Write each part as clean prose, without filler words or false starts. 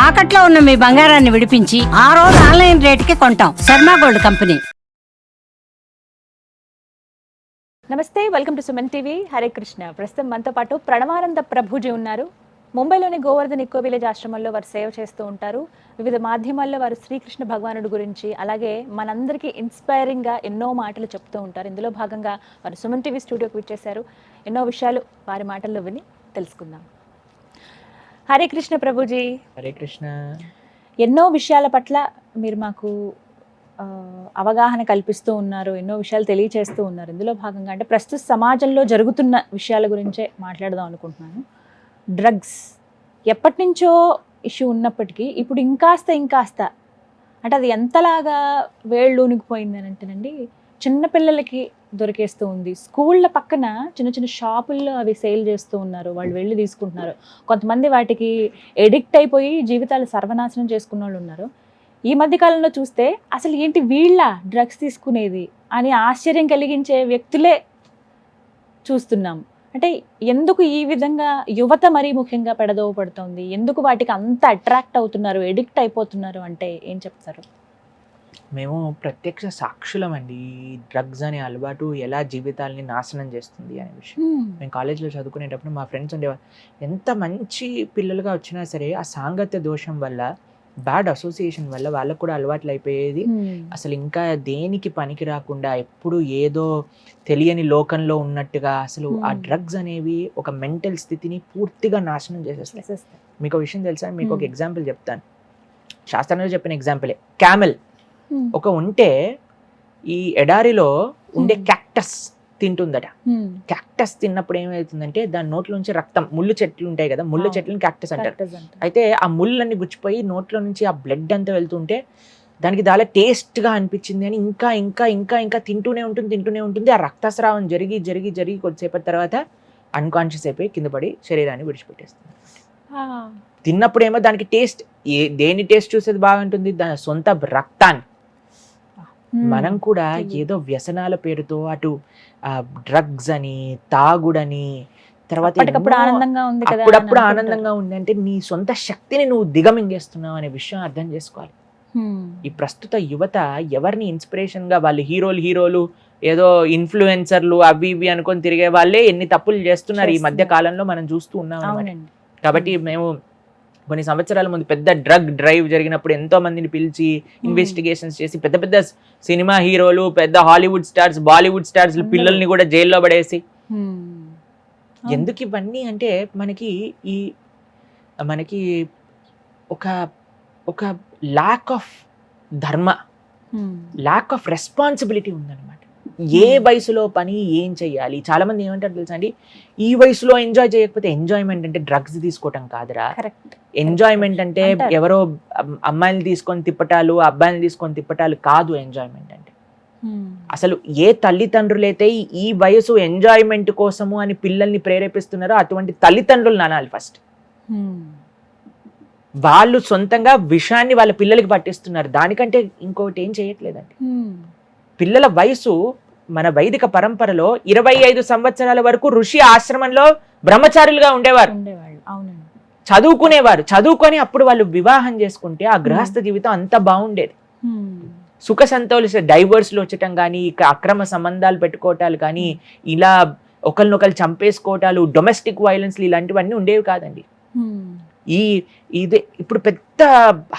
తాకట్లో ఉన్న మీ బంగారాన్ని విడిపించి ఆ రోజు ఆన్లైన్ రేటుకి కొంటాం. Sharma gold company. నమస్తే, welcome to Suman TV. Hare Krishna. ప్రస్తుతం మనతో పాటు ప్రణవానంద ప్రభుజీ ఉన్నారు. ముంబైలోని గోవర్ధన్ ఇకో విలేజ్ ఆశ్రమంలో వారు సేవ చేస్తూ ఉంటారు. వివిధ మాధ్యమాల్లో వారు శ్రీకృష్ణ భగవానుడి గురించి, అలాగే మనందరికీ ఇన్స్పైరింగ్గా ఎన్నో మాటలు చెప్తూ ఉంటారు. ఇందులో భాగంగా వారు సుమన్ టీవీ స్టూడియోకి విచ్చేశారు. ఎన్నో విషయాలు వారి మాటల్లో విని తెలుసుకుందాం. హరే కృష్ణ ప్రభుజీ. హరే కృష్ణ. ఎన్నో విషయాల పట్ల మీరు మాకు అవగాహన కల్పిస్తూ ఉన్నారు, ఎన్నో విషయాలు తెలియచేస్తూ ఉన్నారు. ఇందులో భాగంగా అంటే ప్రస్తుత సమాజంలో జరుగుతున్న విషయాల గురించే మాట్లాడదాం అనుకుంటున్నాను. డ్రగ్స్ ఎప్పటి నుంచో ఇష్యూ ఉన్నప్పటికీ ఇప్పుడు ఇంకాస్త అంటే అది ఎంతలాగా వేళ్ళూనికిపోయింది అని అంటేనండి, చిన్నపిల్లలకి దొరికేస్తూ ఉంది. స్కూళ్ళ పక్కన చిన్న చిన్న షాపుల్లో అవి సేల్ చేస్తూ ఉన్నారు, వాళ్ళు వెళ్ళి తీసుకుంటున్నారు. కొంతమంది వాటికి ఎడిక్ట్ అయిపోయి జీవితాలు సర్వనాశనం చేసుకున్న వాళ్ళు ఉన్నారు. ఈ మధ్యకాలంలో చూస్తే అసలు ఏంటి వీళ్ళ డ్రగ్స్ తీసుకునేది అని ఆశ్చర్యం కలిగించే వ్యక్తులే చూస్తున్నాం. అంటే ఎందుకు ఈ విధంగా యువత మరీ ముఖ్యంగా పెడదోవ పడుతుంది, ఎందుకు వాటికి అంత అట్రాక్ట్ అవుతున్నారు, ఎడిక్ట్ అయిపోతున్నారు అంటే ఏం చెప్తారు? మేము ప్రత్యక్ష సాక్షులం అండి. డ్రగ్స్ అనే అలవాటు ఎలా జీవితాలని నాశనం చేస్తుంది అనే విషయం. మేము కాలేజ్లో చదువుకునేటప్పుడు మా ఫ్రెండ్స్ ఉండేవారు. ఎంత మంచి పిల్లలుగా వచ్చినా సరే ఆ సాంగత్య దోషం వల్ల, బ్యాడ్ అసోసియేషన్ వల్ల వాళ్ళకు కూడా అలవాట్లు అయిపోయేది. అసలు ఇంకా దేనికి పనికి రాకుండా ఎప్పుడు ఏదో తెలియని లోకంలో ఉన్నట్టుగా అసలు ఆ డ్రగ్స్ అనేవి ఒక మెంటల్ స్థితిని పూర్తిగా నాశనం చేసేస్తాయి. మీకు ఒక విషయం తెలుసా? మీకు ఒక ఎగ్జాంపుల్ చెప్తాను. శాస్త్రంలో చెప్పిన ఎగ్జాంపులే. క్యామెల్ ఒక ఉంటే ఈ ఎడారిలో ఉండే క్యాక్టస్ తింటుందట. క్యాక్టస్ తిన్నప్పుడు ఏమవుతుందంటే దాని నోట్లోంచి రక్తం, ముళ్ళు చెట్లు ఉంటాయి కదా, ముళ్ళ చెట్లను క్యాక్టస్ అంటారు. అయితే ఆ ముళ్ళన్నీ గుచ్చిపోయి నోట్లో నుంచి ఆ బ్లడ్ అంతా వెళ్తుంటే దానికి చాలా టేస్ట్గా అనిపించింది అని ఇంకా ఇంకా ఇంకా ఇంకా తింటూనే ఉంటుంది. ఆ రక్తస్రావం జరిగి జరిగి జరిగి కొద్దిసేపటి తర్వాత అన్కాన్షియస్ అయిపోయి కింద పడి శరీరాన్ని విడిచిపెట్టేస్తుంది. తిన్నప్పుడేమో దానికి టేస్ట్, దేని టేస్ట్ చూసేది బాగుంటుంది? దాని సొంత రక్తాన్ని. మనం కూడా ఏదో వ్యసనాల పేరుతో అటు డ్రగ్స్ అని, తాగుడని, తర్వాత అప్పుడప్పుడు ఆనందంగా ఉంది అంటే నీ సొంత శక్తిని నువ్వు దిగమింగేస్తున్నావు అనే విషయం అర్థం చేసుకోవాలి. ఈ ప్రస్తుత యువత ఎవరిని ఇన్స్పిరేషన్ గా, వాళ్ళు హీరోలు ఏదో ఇన్ఫ్లుయెన్సర్లు అవి ఇవి అనుకొని తిరిగే వాళ్ళే ఎన్ని తప్పులు చేస్తున్నారు ఈ మధ్య కాలంలో మనం చూస్తూ ఉన్నాం అన్నమాట. కాబట్టి మేము కొన్ని సంవత్సరాల ముందు పెద్ద డ్రగ్ డ్రైవ్ జరిగినప్పుడు ఎంతో మందిని పిలిచి ఇన్వెస్టిగేషన్స్ చేసి పెద్ద పెద్ద సినిమా హీరోలు, పెద్ద హాలీవుడ్ స్టార్స్, బాలీవుడ్ స్టార్స్ పిల్లల్ని కూడా జైల్లో పడేసి, ఎందుకు ఇవన్నీ అంటే మనకి ఒక ల్యాక్ ఆఫ్ ధర్మ, ల్యాక్ ఆఫ్ రెస్పాన్సిబిలిటీ ఉందన్నమాట. ఏ వయసులో పని ఏం చెయ్యాలి? చాలా మంది ఏమంటారు తెలుసా అండి, ఈ వయసులో ఎంజాయ్ చేయకపోతే, ఎంజాయ్మెంట్ అంటే డ్రగ్స్ తీసుకోవటం కాదురా. ఎంజాయ్మెంట్ అంటే ఎవరో అమ్మాయిని తీసుకొని తిప్పటాలు, అబ్బాయిని తీసుకొని తిప్పటాలు కాదు ఎంజాయ్మెంట్ అంటే. అసలు ఏ తల్లిదండ్రులైతే ఈ వయసు ఎంజాయ్మెంట్ కోసము అని పిల్లల్ని ప్రేరేపిస్తున్నారో అటువంటి తల్లిదండ్రులు నానాలి ఫస్ట్. వాళ్ళు సొంతంగా విషాన్ని వాళ్ళ పిల్లలకి పట్టిస్తున్నారు. దానికంటే ఇంకొకటి ఏం చేయట్లేదండి. పిల్లల వయసు మన వైదిక పరంపరలో 25 సంవత్సరాల వరకు ఋషి ఆశ్రమంలో బ్రహ్మచారులుగా ఉండేవారు, చదువుకునేవారు. చదువుకొని అప్పుడు వాళ్ళు వివాహం చేసుకుంటే ఆ గృహస్థ జీవితం అంత బాగుండేది. సుఖ సంతోష డైవర్స్లు వచ్చటం కానీ, అక్రమ సంబంధాలు పెట్టుకోవటాలు కానీ, ఇలా ఒకరినొకరు చంపేసుకోవటాలు, డొమెస్టిక్ వైలెన్స్లు ఇలాంటివన్నీ ఉండేవి కాదండి. ఇది ఇప్పుడు పెద్ద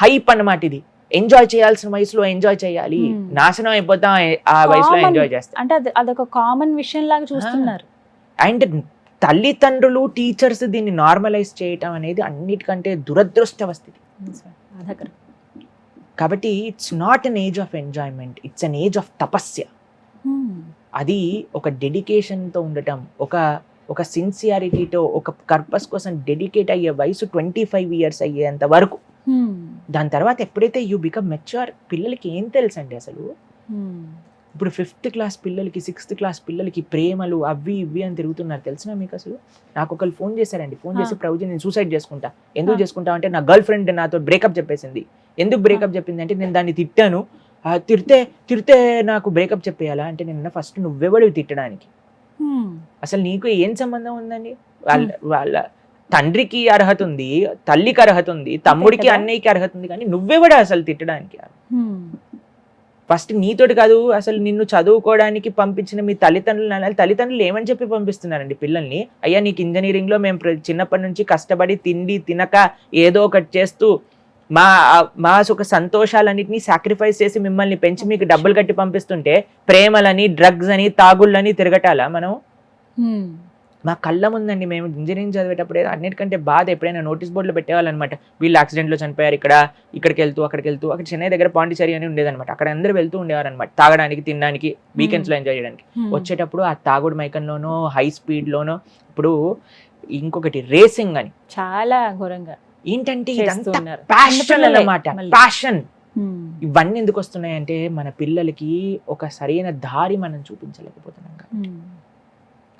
హైప్ అన్నమాట. ఇది ఎంజాయ్ చేయాల్సిన వయసులో ఎంజాయ్ చేయాలి, నాశనం అయిపోతాం ఆ వయసులో ఎంజాయ్ చేస్తాం అంటే అదొక కామన్ విషయం లాగా చూస్తున్నారు. అండ్ తల్లిదండ్రులు, టీచర్స్ దీన్ని నార్మలైజ్ చేయటం అనేది అన్నిటికంటే దురదృష్టవస్థితి. కాబట్టి it's not an age of enjoyment, it's an age of tapasya. అది ఒక డెడికేషన్తో ఉండటం, ఒక సిన్సియారిటీతో, ఒక పర్పస్ కోసం డెడికేట్ అయ్యే వయసు 25 years అయ్యేంత వరకు. దాని తర్వాత ఎప్పుడైతే యూ బికమ్ మెచ్యూర్, పిల్లలకి ఏం తెలుసండి అసలు. ఇప్పుడు 5th class పిల్లలకి, 6th class పిల్లలకి ప్రేమలు అవి ఇవి అని తిరుగుతున్నారు. తెలిసినా మీకు? అసలు నాకు ఒకళ్ళు ఫోన్ చేశారండి. ఫోన్ చేసి, ప్రభుజీ నేను సూసైడ్ చేసుకుంటా. ఎందుకు చేసుకుంటా అంటే నా గర్ల్ ఫ్రెండ్ నాతో బ్రేకప్ చెప్పేసింది. ఎందుకు బ్రేకప్ చెప్పింది అంటే నేను దాన్ని తిట్టాను, తిడితే నాకు బ్రేకప్ చెప్పేయాలా అంటే నేను ఫస్ట్ నువ్వెవడివి తిట్టడానికి? అసలు నీకు ఏం సంబంధం ఉందండి? వాళ్ళ తండ్రికి అర్హత ఉంది, తల్లికి అర్హత ఉంది, తమ్ముడికి కదా. అన్నయ్యకి అర్హత ఉంది, కానీ నువ్వెవడా అసలు తిట్టడానికి? ఫస్ట్ నీతోటి కాదు, అసలు నిన్ను చదువుకోవడానికి పంపించిన మీ తల్లిదండ్రులు ఏమని చెప్పి పంపిస్తున్నారండి పిల్లల్ని? అయ్యా నీకు ఇంజనీరింగ్లో మేము చిన్నప్పటి నుంచి కష్టపడి తిండి తినక ఏదో ఒకటి చేస్తూ మా మా సుఖ సంతోషాలన్నింటినీ సాక్రిఫైస్ చేసి మిమ్మల్ని పెంచి మీకు డబ్బులు కట్టి పంపిస్తుంటే ప్రేమలని, డ్రగ్స్ అని, తాగుళ్ళని తిరగటాలా మనం? మా కళ్ళ ముందండి, మేము ఇంజనీరింగ్ చదివేటప్పుడే అన్నిటికంటే బాధ ఎప్పుడైనా నోటీస్ బోర్డులో పెట్టేవాళ్ళు అనమాట. వీళ్ళు యాక్సిడెంట్లో చనిపోయారు, ఇక్కడికి వెళ్తూ అక్కడికి వెళ్తూ. అక్కడ చెన్నై దగ్గర పాండిచేరి అని ఉండేదన్నమాట. అక్కడ అందరూ వెళ్తూ ఉండేవారు అనమాట, తాగడానికి, తినడానికి, వీకెండ్స్లో ఎంజాయ్ చేయడానికి. వచ్చేటప్పుడు ఆ తాగుడు మైకంలోనో, హై స్పీడ్లోనో. ఇప్పుడు ఇంకొకటి రేసింగ్ అని, చాలా ఘోరంగా ఏంటంటే చేస్తూ ఇదంతా ఉన్నారు. ప్యాషన్ అన్నమాట, మళ్ళీ. ప్యాషన్. ఇవన్నీ ఎందుకు వస్తున్నాయంటే మన పిల్లలకి ఒక సరైన దారి మనం చూపించలేకపోతున్నాం.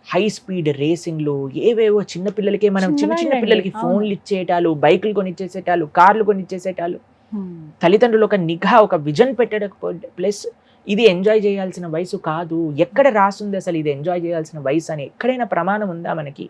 హై స్పీడ్ రేసింగ్లు ఏవేవో చిన్న పిల్లలకే మనం చిన్న పిల్లలకి ఫోన్లు ఇచ్చేటాలు, బైకులు కొనిచ్చేసేటాలు, కార్లు కొనిచ్చేసేటాలు. తల్లిదండ్రులు ఒక నిఘా, ఒక విజన్ పెట్టకపోతే, ప్లస్ ఇది ఎంజాయ్ చేయాల్సిన వయసు కాదు. ఎక్కడ రాస్తుంది అసలు ఇది ఎంజాయ్ చేయాల్సిన వయసు అని? ఎక్కడైనా ప్రమాణం ఉందా మనకి?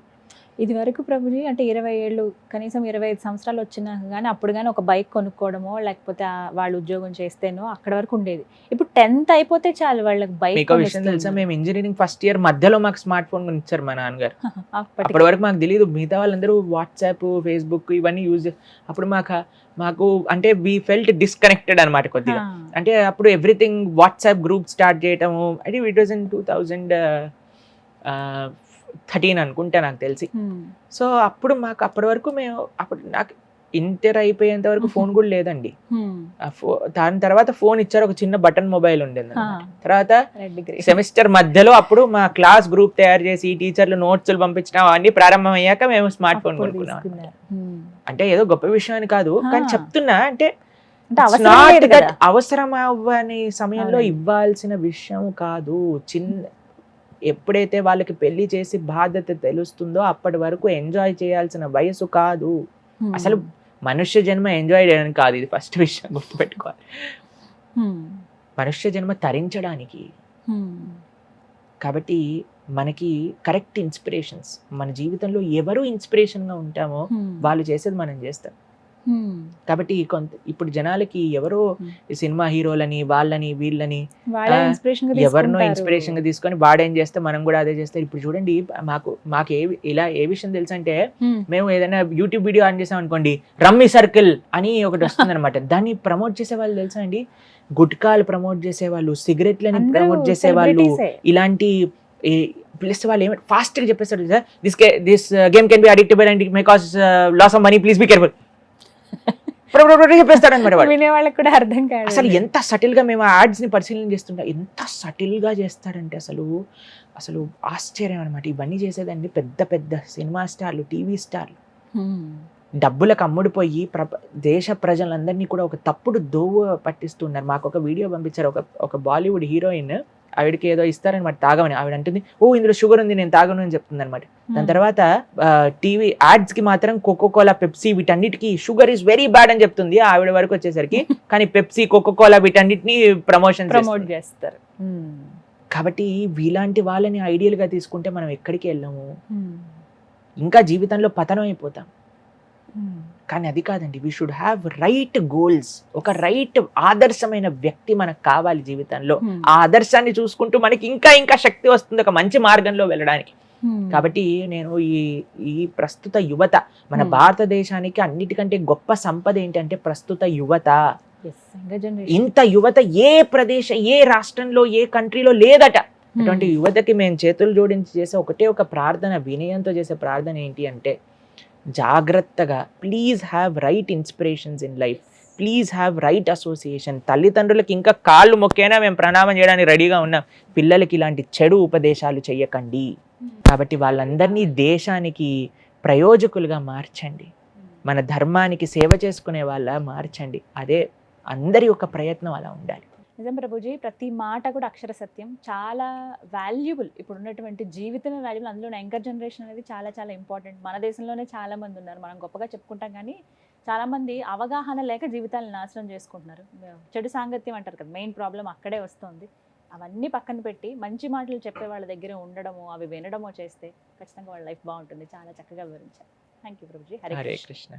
ఇది వరకు ప్రభుజీ అంటే 20 ఏళ్ళు, కనీసం 25 సంవత్సరాలు వచ్చినా కానీ అప్పుడు కానీ ఒక బైక్ కొనుక్కోవడమో లేకపోతే వాళ్ళు ఉద్యోగం చేస్తేనో అక్కడ వరకు ఉండేది. ఇప్పుడు 10th అయిపోతే చాలు వాళ్ళకి బైక్. మీకు విషయం తెలుసా, మేము ఇంజనీరింగ్ ఫస్ట్ ఇయర్ మధ్యలో మాకు స్మార్ట్ ఫోన్ కొనిచ్చారు మా నాన్నగారు. అప్పటి వరకు మాకు తెలియదు. మిగతా వాళ్ళందరూ వాట్సాప్, ఫేస్బుక్ ఇవన్నీ యూజ్. అప్పుడు మాకు అంటే వీ ఫెల్ట్ డిస్కనెక్టెడ్ అనమాట కొద్దిగా. అంటే అప్పుడు ఎవ్రీథింగ్ వాట్సాప్ గ్రూప్ స్టార్ట్ చేయటము. అంటే ఇట్ వాజ్ ఇన్ 2013 అనుకుంటా నాకు తెలిసి. సో అప్పటి వరకు అప్పుడు నాకు ఇంటర్ అయిపోయేంత వరకు ఫోన్ కూడా లేదండి. దాని తర్వాత ఫోన్ ఇచ్చారు, ఒక చిన్న బటన్ మొబైల్ ఉండేది. తర్వాత సెమిస్టర్ మధ్యలో అప్పుడు మా క్లాస్ గ్రూప్ తయారు చేసి టీచర్లు నోట్స్లు పంపించడం అన్ని ప్రారంభం అయ్యాక మేము స్మార్ట్ ఫోన్ కొనుక్కున్నాం. అంటే ఏదో గొప్ప విషయం అని కాదు, కానీ చెప్తున్నా అంటే అవసరం అవ్వని సమయంలో ఇవ్వాల్సిన విషయం కాదు. ఎప్పుడైతే వాళ్ళకి పెళ్లి చేసి బాధ్యత తెలుస్తుందో అప్పటి వరకు ఎంజాయ్ చేయాల్సిన వయసు కాదు. అసలు మనుష్య జన్మ ఎంజాయ్ చేయడానికి కాదు, ఇది ఫస్ట్ విషయం గుర్తుపెట్టుకోవాలి. మనుష్య జన్మ తరించడానికి. కాబట్టి మనకి కరెక్ట్ ఇన్స్పిరేషన్స్, మన జీవితంలో ఎవరు ఇన్స్పిరేషన్గా ఉంటామో వాళ్ళు చేసేది మనం చేస్తాం. కాబట్టి ఇప్పుడు జనాలకి ఎవరో సినిమా హీరోలని, వాళ్ళని, వీళ్ళని ఎవరినో ఇన్స్పిరేషన్ గా తీసుకొని వాడేం చేస్తే మనం కూడా అదే చేస్తే. ఇప్పుడు చూడండి, మాకు ఏ విషయం తెలుసు అంటే, మేము ఏదైనా యూట్యూబ్ వీడియో ఆన్ చేసాం అనుకోండి, రమ్మీ సర్కిల్ అని ఒకటి వస్తుంది అనమాట. దాన్ని ప్రమోట్ చేసే వాళ్ళు తెలుసా అండి? గుట్కాలు ప్రమోట్ చేసేవాళ్ళు, సిగరెట్లని ప్రమోట్ చేసేవాళ్ళు, ఇలాంటి ప్లస్ వాళ్ళు ఏమంటే ఫాస్ట్ గా చెప్పేస్తారు, this game can be addictable and may cause loss of money, please be careful చెప్పేస్తాడు అనమాట. వాళ్ళకి కూడా అర్థం కాదు. అసలు ఎంత సటిల్ గా మేము యాడ్స్ ని పరిశీలన చేస్తుంటా, ఎంత సటిల్ గా చేస్తాడంటే అసలు ఆశ్చర్యం అనమాట. ఇవన్నీ చేసేదండి పెద్ద పెద్ద సినిమా స్టార్లు, టీవీ స్టార్లు. డబ్బులకు అమ్ముడిపోయి దేశ ప్రజలందరినీ కూడా ఒక తప్పుడు దోవ పట్టిస్తున్నారు. మాకు ఒక వీడియో పంపించారు, ఒక బాలీవుడ్ హీరోయిన్, ఆవిడకి ఏదో ఇస్తారనమాట తాగమని. ఆవిడ అంటుంది, ఓ ఇందులో షుగర్ ఉంది, నేను తాగను అని చెప్తుంది అనమాట. దాని తర్వాత టీవీ యాడ్స్ కి మాత్రం కోకోకోలా, పెప్సీ వీటన్నిటికీ షుగర్ ఈజ్ వెరీ బ్యాడ్ అని చెప్తుంది ఆవిడ వరకు వచ్చేసరికి. కానీ పెప్సీ, కోకోకోలా వీటన్నిటిని ప్రమోట్ చేస్తారు. కాబట్టి వీలాంటి వాళ్ళని ఐడియల్ గా తీసుకుంటే మనం ఎక్కడికి వెళ్ళాము, ఇంకా జీవితంలో పతనం అయిపోతాం. కానీ అది కాదండి, we should have right goals. ఒక రైట్ ఆదర్శమైన వ్యక్తి మనకు కావాలి జీవితంలో. ఆ ఆదర్శాన్ని చూసుకుంటూ మనకి ఇంకా ఇంకా శక్తి వస్తుంది ఒక మంచి మార్గంలో వెళ్ళడానికి. కాబట్టి నేను ఈ ప్రస్తుత యువత, మన భారతదేశానికి అన్నిటికంటే గొప్ప సంపద ఏంటంటే ప్రస్తుత యువత. ఇంత యువత ఏ రాష్ట్రంలో, ఏ కంట్రీలో లేదట. అటువంటి యువతకి మేము చేతులు జోడించి చేసే ఒక ప్రార్థన, వినయంతో చేసే ప్రార్థన ఏంటి అంటే, జాగ్రత్తగా please have right inspirations in life, please have right association. తల్లిదండ్రులకి ఇంకా కాళ్ళు మొక్కైనా మేము ప్రణామం చేయడానికి రెడీగా ఉన్నాం. పిల్లలకి ఇలాంటి చెడు ఉపదేశాలు చెయ్యకండి. కాబట్టి వాళ్ళందరినీ దేశానికి ప్రయోజకులుగా మార్చండి, మన ధర్మానికి సేవ చేసుకునే వాళ్ళ మార్చండి. అదే అందరి యొక్క ప్రయత్నం అలా ఉండాలి. నిజం ప్రభుజీ, ప్రతి మాట కూడా అక్షర సత్యం, చాలా వాల్యుబుల్. ఇప్పుడు ఉన్నటువంటి జీవితమే వాల్యుబుల్. అందులో యంగర్ జనరేషన్ అనేది చాలా చాలా ఇంపార్టెంట్. మన దేశంలోనే చాలా మంది ఉన్నారు, మనం గొప్పగా చెప్పుకుంటాం కానీ చాలామంది అవగాహన లేక జీవితాలను నాశనం చేసుకుంటున్నారు. చెడు సాంగత్యం అంటారు కదా, మెయిన్ ప్రాబ్లం అక్కడే వస్తుంది. అవన్నీ పక్కన పెట్టి మంచి మాటలు చెప్పే వాళ్ళ దగ్గర ఉండడము, అవి వినడమో చేస్తే ఖచ్చితంగా వాళ్ళ లైఫ్ బాగుంటుంది. చాలా చక్కగా వివరించారు. Thank you Prabhuji. హరే కృష్ణ.